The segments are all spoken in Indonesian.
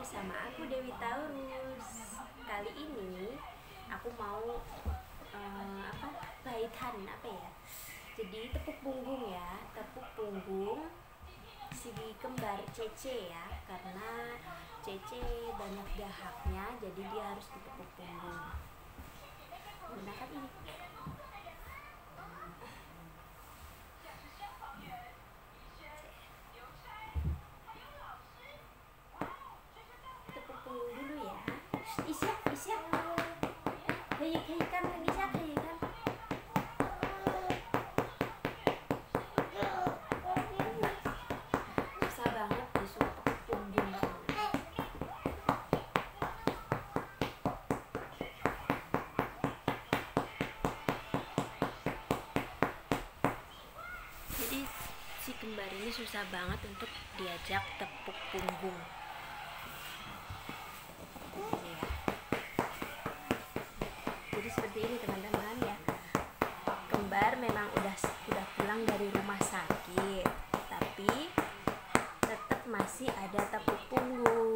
bersama aku Dewi Taurus. Kali ini aku mau bahitan apa ya? Jadi tepuk punggung ya, tepuk punggung si kembar Cece ya, karena Cece banyak dahaknya, jadi dia harus ditepuk punggung. Menggunakan ini. Tepuk punggung dulu ya. Isiap. Kan Isya kan. Susah banget disuruh tepuk punggung. Jadi si kembar ini susah banget untuk diajak tepuk punggung. Jadi seperti ini teman-teman ya. Kembar memang udah pulang dari rumah sakit, tapi tetap masih ada tepuk punggung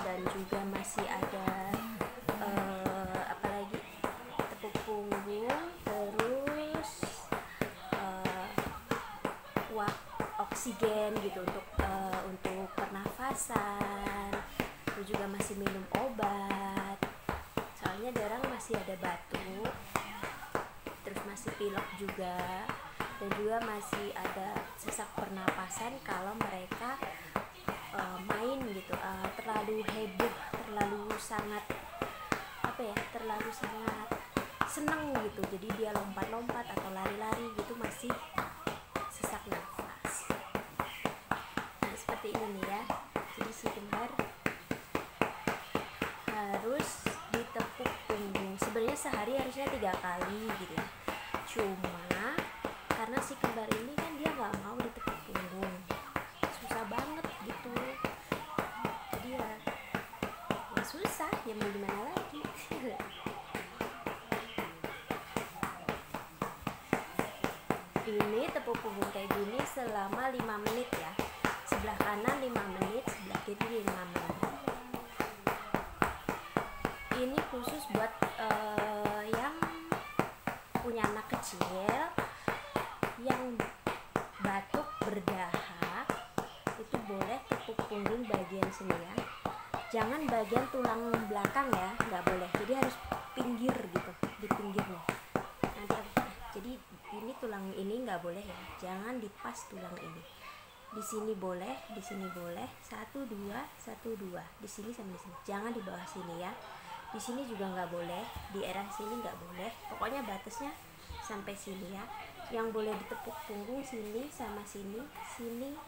dan juga masih ada apalagi tepuk punggung, terus oksigen gitu untuk pernafasan, terus juga masih minum obat. Soalnya Darang masih ada batuk, terus masih pilek juga, dan juga masih ada sesak pernapasan kalau mereka main gitu, terlalu heboh, terlalu sangat seneng gitu, jadi dia lompat-lompat atau lari-lari gitu, masih sesak nafas. Nah, seperti ini nih ya. Jadi si kembar harus ditepuk punggung. Sebenarnya sehari harusnya 3 kali gitu ya. Cuma karena si kembar ini kan dia nggak mau ditepuk punggung, susah banget gitu. Jadi ya susah, ya mau gimana lagi. Ini tepuk punggung kayak gini selama 5 menit ya. Sebelah kanan 5 menit, sebelah kiri 5 menit. Ini khusus buat yang punya anak kecil yang batuk berdahak, itu boleh tepuk punggung bagian sini ya. Jangan bagian tulang belakang ya, nggak boleh. Jadi harus pinggir gitu, di pinggirnya. Jadi ini tulang ini nggak boleh ya, jangan di pas tulang ini. Di sini boleh, di sini boleh. 1, 2, 1, 2. Di sini sama di sini. Jangan di bawah sini ya. Di sini juga nggak boleh, di area sini nggak boleh. Pokoknya batasnya sampai sini ya. Yang boleh ditepuk punggung sini sama sini, sini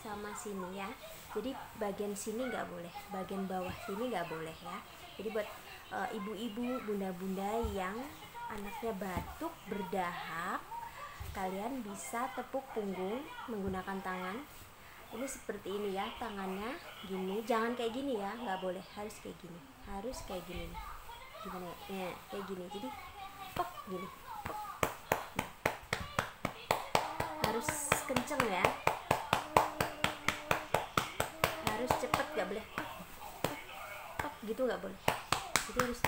sama sini ya. Jadi bagian sini nggak boleh, bagian bawah sini nggak boleh ya. Jadi buat ibu-ibu, bunda-bunda yang anaknya batuk berdahak, kalian bisa tepuk punggung menggunakan tangan. Ini seperti ini ya, tangannya gini, jangan kayak gini ya, nggak boleh, harus kayak gini, harus kayak gini, gimana ya, kayak gini. Jadi pok gini, pok. Harus kenceng ya, harus cepet, nggak boleh pok gitu, nggak boleh. Jadi harus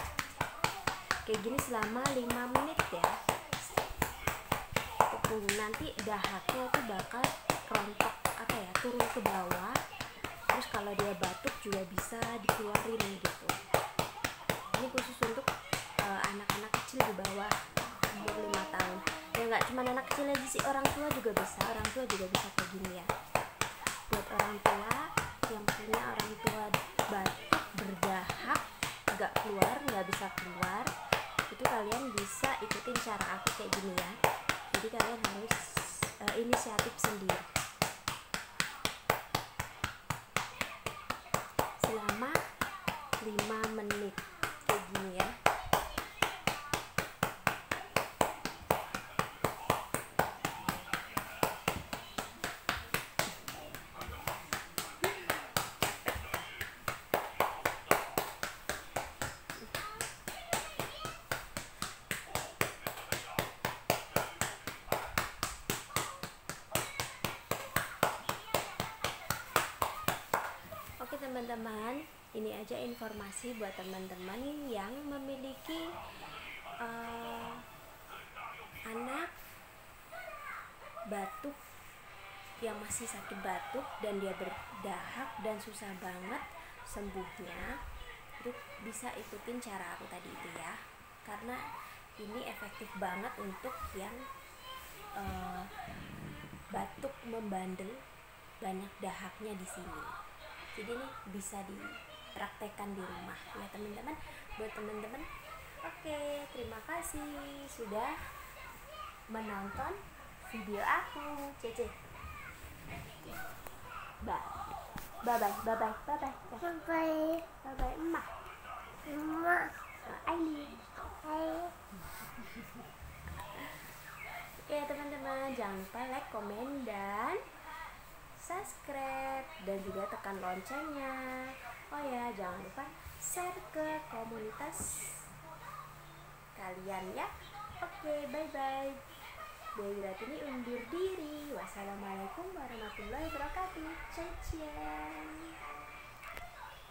kayak gini selama 5 menit ya. Nanti dahaknya itu bakal rontok turun ke bawah. Terus kalau dia batuk juga bisa dikeluarin gitu. Ini khusus untuk anak-anak kecil di bawah umur 5 tahun. Ya nggak cuma anak kecil aja sih, orang tua juga bisa. Orang tua juga bisa kayak gini ya. Buat orang tua yang punya orang tua batuk berdahak, nggak bisa keluar, itu kalian bisa ikutin cara aku kayak gini ya. Jadi kalian harus inisiatif sendiri selama 5 menit kayak gini ya. teman-teman, ini aja informasi buat teman-teman yang memiliki anak batuk, yang masih sakit batuk dan dia berdahak dan susah banget sembuhnya. Itu bisa ikutin cara aku tadi itu ya, karena ini efektif banget untuk yang batuk membandel, banyak dahaknya di sini. Jadi ini bisa dipraktekkan di rumah ya teman-teman. Buat teman-teman, oke, terima kasih sudah menonton video aku. Cece, bye bye bye bye bye bye bye bye bye emak Aili. Oke teman-teman, jangan lupa like, komen, dan subscribe, dan juga tekan loncengnya. Oh ya, jangan lupa share ke komunitas kalian ya. Oke, bye bye. Dewi Ratini undur diri. Wassalamualaikum warahmatullahi wabarakatuh. Ciao.